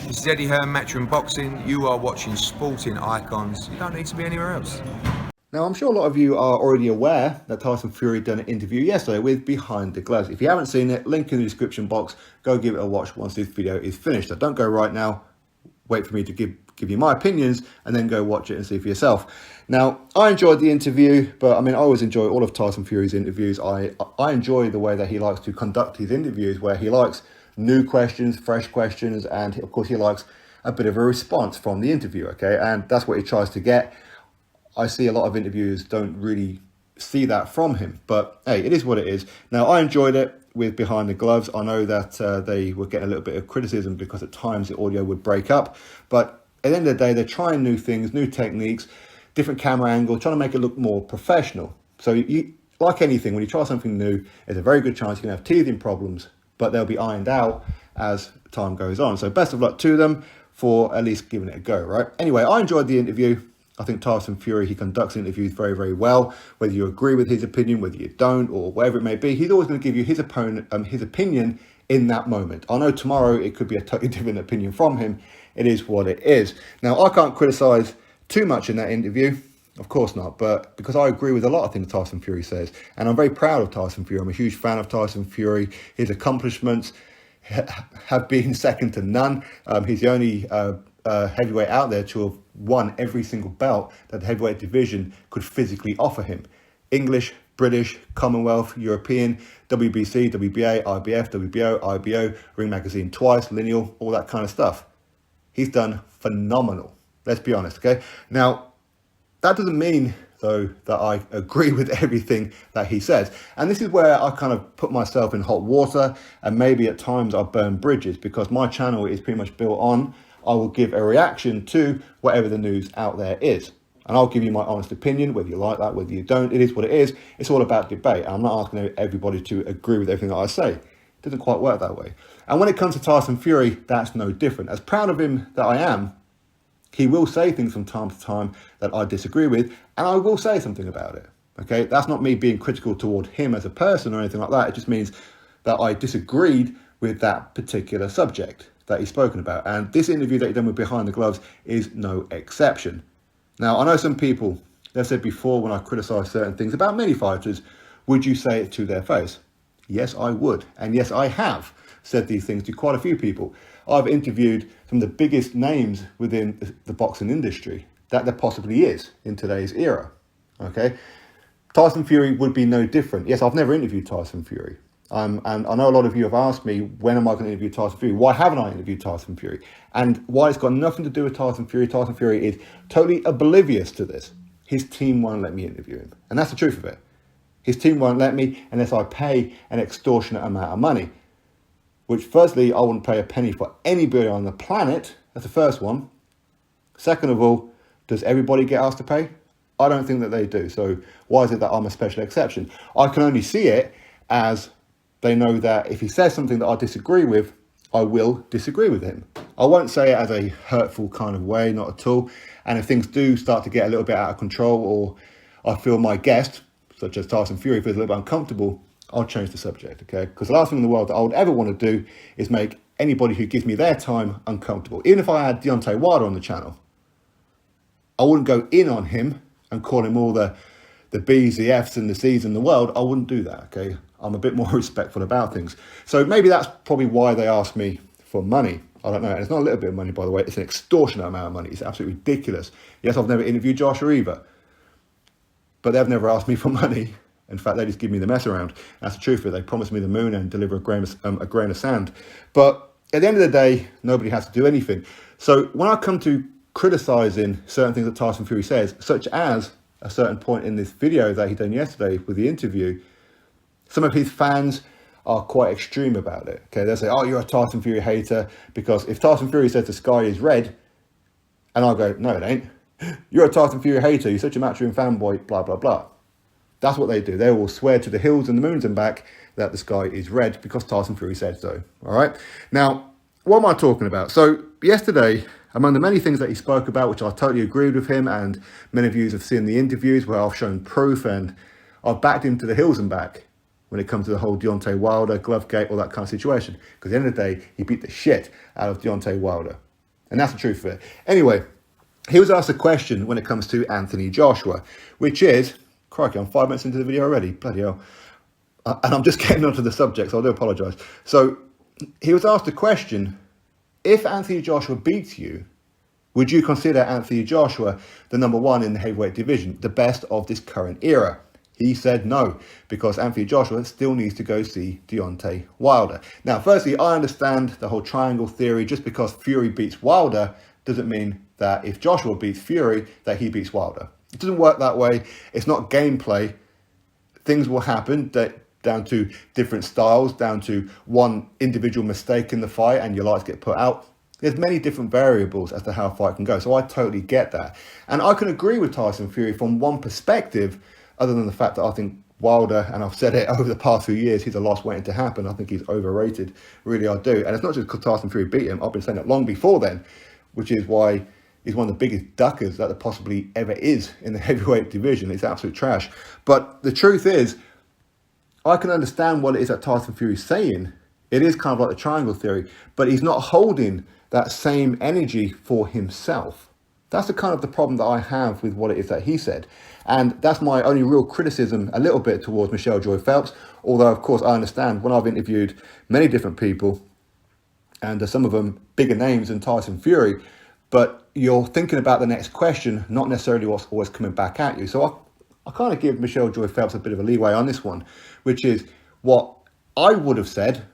This is Eddie Hearn, Matchroom Boxing. You are watching Sporting Icons. You don't need to be anywhere else. Now, I'm sure a lot of you are already aware that Tyson Fury done an interview yesterday with Behind the Gloves. If you haven't seen it, link in the description box. Go give it a watch once this video is finished. So don't go right now. Wait for me to give you my opinions and then go watch it and see for yourself. Now, I enjoyed the interview, but I mean, I always enjoy all of Tyson Fury's interviews. I enjoy the way that he likes to conduct his interviews, where he likes new questions, fresh questions, and of course he likes a bit of a response from the interview, okay? And that's what he tries to get. I see a lot of interviewers don't really see that from him, but hey, it is what it is. Now, I enjoyed it with Behind the Gloves. I know that they were getting a little bit of criticism because at times the audio would break up, but at the end of the day, they're trying new things, new techniques, different camera angles, trying to make it look more professional. So you, like anything, when you try something new, there's a very good chance you're gonna have teething problems, but they'll be ironed out as time goes on. So best of luck to them for at least giving it a go, right? Anyway, I enjoyed the interview. I think Tyson Fury, he conducts interviews very, very well. Whether you agree with his opinion, whether you don't, or whatever it may be, he's always going to give you his opinion in that moment. I know tomorrow it could be a totally different opinion from him. It is what it is. Now, I can't criticize too much in that interview. Of course not, but because I agree with a lot of things Tyson Fury says, and I'm very proud of Tyson Fury. I'm a huge fan of Tyson Fury. His accomplishments have been second to none. He's the only heavyweight out there to have won every single belt that the heavyweight division could physically offer him. English, British, Commonwealth, European, WBC, WBA, IBF, WBO, IBO, Ring Magazine twice, lineal, all that kind of stuff. He's done phenomenal. Let's be honest, okay? Now, that doesn't mean, though, that I agree with everything that he says. And this is where I kind of put myself in hot water, and maybe at times I burn bridges, because my channel is pretty much built on, I will give a reaction to whatever the news out there is. And I'll give you my honest opinion, whether you like that, whether you don't. It is what it is. It's all about debate. I'm not asking everybody to agree with everything that I say. It doesn't quite work that way. And when it comes to Tyson Fury, that's no different. As proud of him that I am, he will say things from time to time that I disagree with, and I will say something about it. Okay, that's not me being critical toward him as a person or anything like that. It just means that I disagreed with that particular subject that he's spoken about. And this interview that he done with Behind the Gloves is no exception. Now, I know some people, they've said before when I criticise certain things about many fighters, would you say it to their face? Yes, I would. And yes, I have said these things to quite a few people. I've interviewed some of the biggest names within the boxing industry that there possibly is in today's era. Okay, Tyson Fury would be no different. Yes, I've never interviewed Tyson Fury. And I know a lot of you have asked me, when am I going to interview Tyson Fury? Why haven't I interviewed Tyson Fury? And why it's got nothing to do with Tyson Fury. Tyson Fury is totally oblivious to this. His team won't let me interview him. And that's the truth of it. His team won't let me unless I pay an extortionate amount of money. Which, firstly, I wouldn't pay a penny for anybody on the planet. That's the first one. Second of all, does everybody get asked to pay? I don't think that they do. So why is it that I'm a special exception? I can only see it as they know that if he says something that I disagree with, I will disagree with him. I won't say it as a hurtful kind of way, not at all. And if things do start to get a little bit out of control, or I feel my guest, such as Tyson Fury, feels a little bit uncomfortable, I'll change the subject, okay? Because the last thing in the world that I would ever want to do is make anybody who gives me their time uncomfortable. Even if I had Deontay Wilder on the channel, I wouldn't go in on him and call him all the B's, the F's and the C's in the world. I wouldn't do that, okay? I'm a bit more respectful about things. So maybe that's probably why they asked me for money. I don't know. And it's not a little bit of money, by the way. It's an extortionate amount of money. It's absolutely ridiculous. Yes, I've never interviewed Joshua either, but they've never asked me for money. In fact, they just give me the mess around. That's the truth of it. They promise me the moon and deliver a grain of sand. But at the end of the day, nobody has to do anything. So when I come to criticising certain things that Tyson Fury says, such as a certain point in this video that he done yesterday with the interview, some of his fans are quite extreme about it. Okay, they'll say, oh, you're a Tyson Fury hater, because if Tyson Fury says the sky is red, and I'll go, no, it ain't. You're a Tyson Fury hater, you're such a Matchroom fanboy, blah, blah, blah. That's what they do. They will swear to the hills and the moons and back that the sky is red because Tyson Fury said so. All right. Now, what am I talking about? So yesterday, among the many things that he spoke about, which I totally agreed with him, and many of you have seen the interviews where I've shown proof and I've backed him to the hills and back when it comes to the whole Deontay Wilder, Glovegate, all that kind of situation. Because at the end of the day, he beat the shit out of Deontay Wilder. And that's the truth of it. Anyway, he was asked a question when it comes to Anthony Joshua, which is, crikey, I'm 5 minutes into the video already, bloody hell. And I'm just getting onto the subject, so I do apologise. So he was asked a question, if Anthony Joshua beats you, would you consider Anthony Joshua the number one in the heavyweight division, the best of this current era? He said no, because Anthony Joshua still needs to go see Deontay Wilder. Now, firstly, I understand the whole triangle theory. Just because Fury beats Wilder doesn't mean that if Joshua beats Fury, that he beats Wilder. It doesn't work that way. It's not gameplay. Things will happen down to different styles, down to one individual mistake in the fight and your lights get put out. There's many different variables as to how a fight can go. So I totally get that. And I can agree with Tyson Fury from one perspective, other than the fact that I think Wilder, and I've said it over the past few years, he's a loss waiting to happen. I think he's overrated. Really, I do. And it's not just because Tyson Fury beat him. I've been saying it long before then, which is why he's one of the biggest duckers that there possibly ever is in the heavyweight division. It's absolute trash. But the truth is, I can understand what it is that Tyson Fury's saying. It is kind of like the triangle theory, but he's not holding that same energy for himself. That's the kind of the problem that I have with what it is that he said. And that's my only real criticism a little bit towards Michelle Joy Phelps. Although, of course, I understand when I've interviewed many different people, and some of them bigger names than Tyson Fury, but you're thinking about the next question, not necessarily what's always coming back at you. So I kind of give Michelle Joy Phelps a bit of a leeway on this one, which is what I would have said.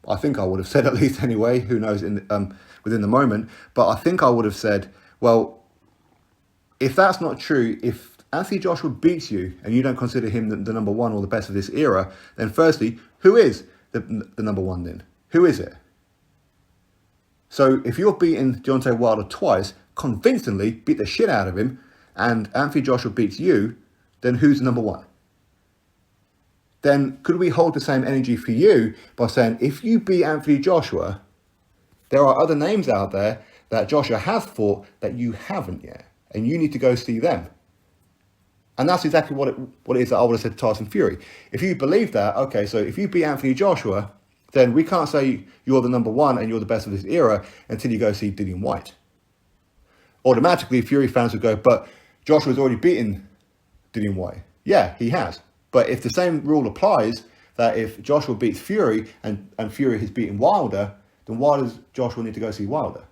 I think I would have said, at least anyway, who knows within the moment, but I think I would have said, well, if that's not true, if Anthony Joshua beats you and you don't consider him the number one or the best of this era, then firstly, who is the number one then? Who is it? So if you're beating Deontay Wilder twice, convincingly beat the shit out of him, and Anthony Joshua beats you, then who's number one? Then could we hold the same energy for you by saying, if you beat Anthony Joshua, there are other names out there that Joshua has fought that you haven't yet, and you need to go see them. And that's exactly what it is that I would have said to Tyson Fury. If you believe that, okay, so if you beat Anthony Joshua, then we can't say you're the number one and you're the best of this era until you go see Dillian White. Automatically, Fury fans would go, but Joshua's already beaten Dillian White. Yeah, he has. But if the same rule applies, that if Joshua beats Fury and Fury has beaten Wilder, then why does Joshua need to go see Wilder?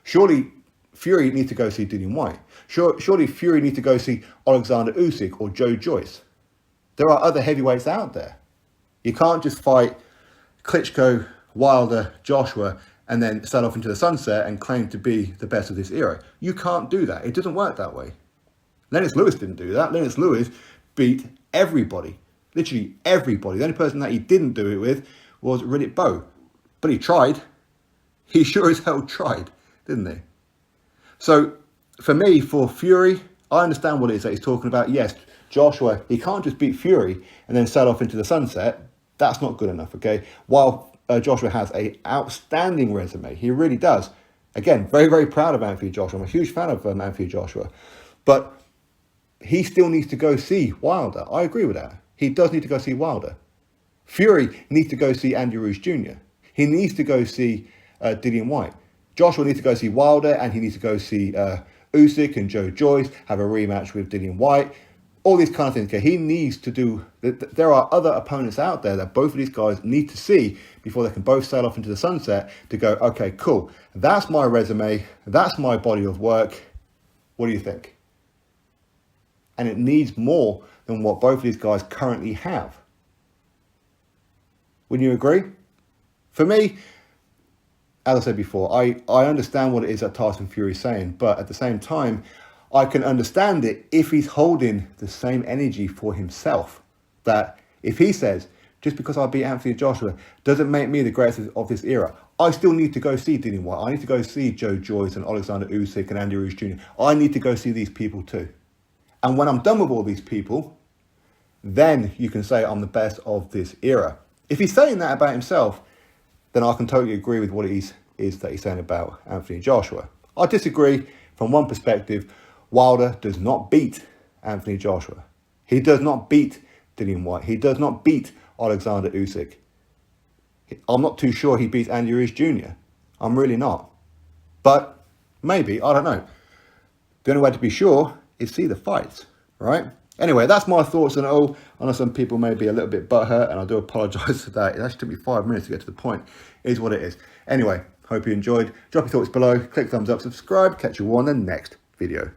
Surely Fury needs to go see Dillian White. Surely Fury needs to go see Alexander Usyk or Joe Joyce. There are other heavyweights out there. You can't just fight Klitschko, Wilder, Joshua, and then sail off into the sunset and claim to be the best of this era. You can't do that. It doesn't work that way. Lennox Lewis didn't do that. Lennox Lewis beat everybody. Literally everybody. The only person that he didn't do it with was Riddick Bowe. But he tried. He sure as hell tried, didn't he? So, for me, for Fury, I understand what it is that he's talking about. Yes, Joshua, he can't just beat Fury and then sail off into the sunset. That's not good enough, okay? While Joshua has an outstanding resume, he really does. Again, very, very proud of Anthony Joshua. I'm a huge fan of Anthony Joshua. But he still needs to go see Wilder. I agree with that. He does need to go see Wilder. Fury needs to go see Andy Ruiz Jr. He needs to go see Dillian White. Joshua needs to go see Wilder, and he needs to go see Usyk and Joe Joyce, have a rematch with Dillian White. All these kind of things. Okay, he needs to do. There are other opponents out there that both of these guys need to see before they can both sail off into the sunset to go, okay, cool. That's my resume. That's my body of work. What do you think? And it needs more than what both of these guys currently have. Wouldn't you agree? For me, as I said before, I understand what it is that Tyson Fury is saying, but at the same time, I can understand it if he's holding the same energy for himself. That if he says, just because I beat Anthony Joshua doesn't make me the greatest of this era, I still need to go see Dillian White. I need to go see Joe Joyce and Alexander Usyk and Andy Ruiz Jr. I need to go see these people too. And when I'm done with all these people, then you can say I'm the best of this era. If he's saying that about himself, then I can totally agree with what it is that he's saying about Anthony Joshua. I disagree from one perspective. Wilder does not beat Anthony Joshua. He does not beat Dillian White. He does not beat Alexander Usyk. I'm not too sure he beats Andy Ruiz Jr. I'm really not. But maybe, I don't know. The only way to be sure is see the fights, right? Anyway, that's my thoughts on it all. I know some people may be a little bit butthurt, and I do apologise for that. It actually took me 5 minutes to get to the point. It is what it is. Anyway, hope you enjoyed. Drop your thoughts below. Click thumbs up, subscribe. Catch you on the next video.